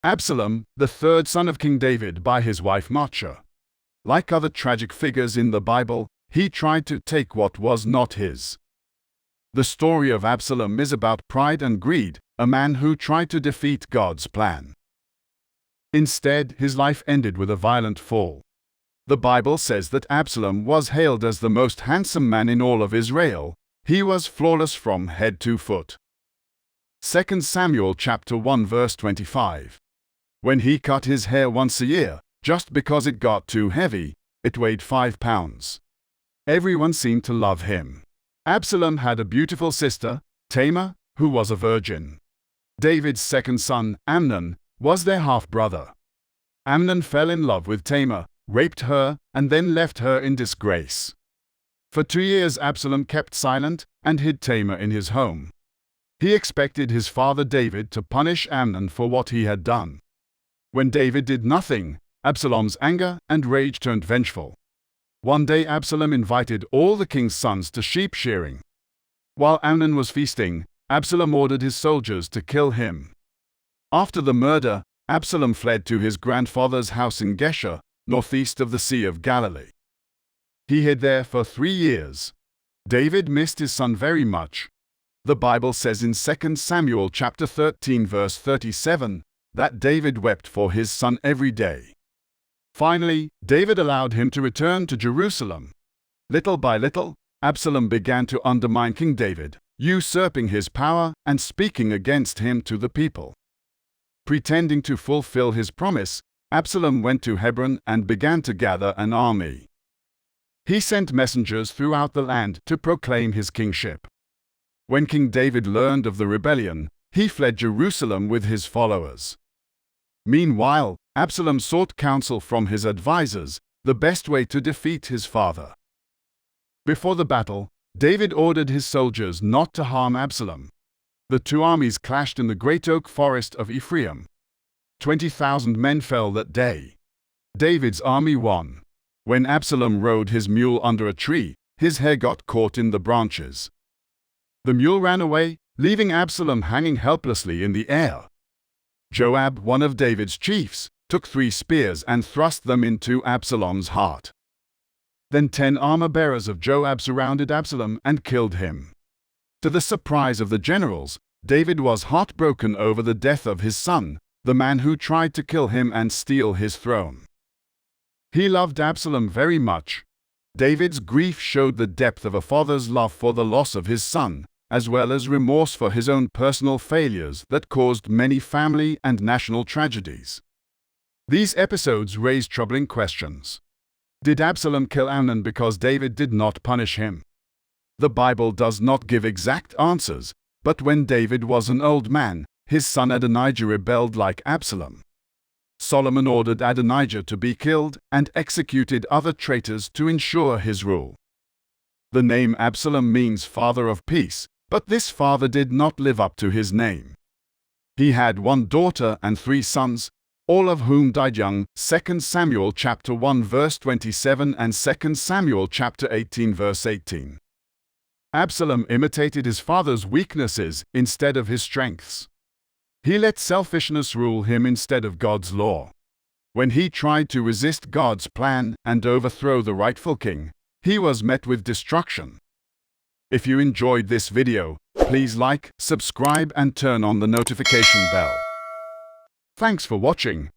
Absalom, the third son of King David by his wife Maachah. Like other tragic figures in the Bible, he tried to take what was not his. The story of Absalom is about pride and greed, a man who tried to defeat God's plan. Instead, his life ended with a violent fall. The Bible says that Absalom was hailed as the most handsome man in all of Israel. He was flawless from head to foot. 2 Samuel chapter 1 verse 25. When he cut his hair once a year, just because it got too heavy, it weighed 5 pounds. Everyone seemed to love him. Absalom had a beautiful sister, Tamar, who was a virgin. David's second son, Amnon, was their half-brother. Amnon fell in love with Tamar, raped her, and then left her in disgrace. For 2 years Absalom kept silent and hid Tamar in his home. He expected his father David to punish Amnon for what he had done. When David did nothing, Absalom's anger and rage turned vengeful. One day Absalom invited all the king's sons to sheep shearing. While Amnon was feasting, Absalom ordered his soldiers to kill him. After the murder, Absalom fled to his grandfather's house in Geshur, northeast of the Sea of Galilee. He hid there for 3 years. David missed his son very much. The Bible says in 2 Samuel chapter 13 verse 37, that David wept for his son every day. Finally, David allowed him to return to Jerusalem. Little by little, Absalom began to undermine King David, usurping his power and speaking against him to the people. Pretending to fulfill his promise, Absalom went to Hebron and began to gather an army. He sent messengers throughout the land to proclaim his kingship. When King David learned of the rebellion, he fled Jerusalem with his followers. Meanwhile, Absalom sought counsel from his advisors, the best way to defeat his father. Before the battle, David ordered his soldiers not to harm Absalom. The two armies clashed in the great oak forest of Ephraim. 20,000 men fell that day. David's army won. When Absalom rode his mule under a tree, his hair got caught in the branches. The mule ran away, leaving Absalom hanging helplessly in the air. Joab, one of David's chiefs, took 3 spears and thrust them into Absalom's heart. Then 10 armor-bearers of Joab surrounded Absalom and killed him. To the surprise of the generals, David was heartbroken over the death of his son, the man who tried to kill him and steal his throne. He loved Absalom very much. David's grief showed the depth of a father's love for the loss of his son, as well as remorse for his own personal failures that caused many family and national tragedies. These episodes raise troubling questions. Did Absalom kill Amnon because David did not punish him? The Bible does not give exact answers, but when David was an old man, his son Adonijah rebelled like Absalom. Solomon ordered Adonijah to be killed and executed other traitors to ensure his rule. The name Absalom means father of peace, but this father did not live up to his name. He had 1 daughter and 3 sons, all of whom died young. 2 Samuel chapter 1 verse 27 and 2 Samuel chapter 18 verse 18. Absalom imitated his father's weaknesses instead of his strengths. He let selfishness rule him instead of God's law. When he tried to resist God's plan and overthrow the rightful king, he was met with destruction. If you enjoyed this video, please like, subscribe and turn on the notification bell. Thanks for watching.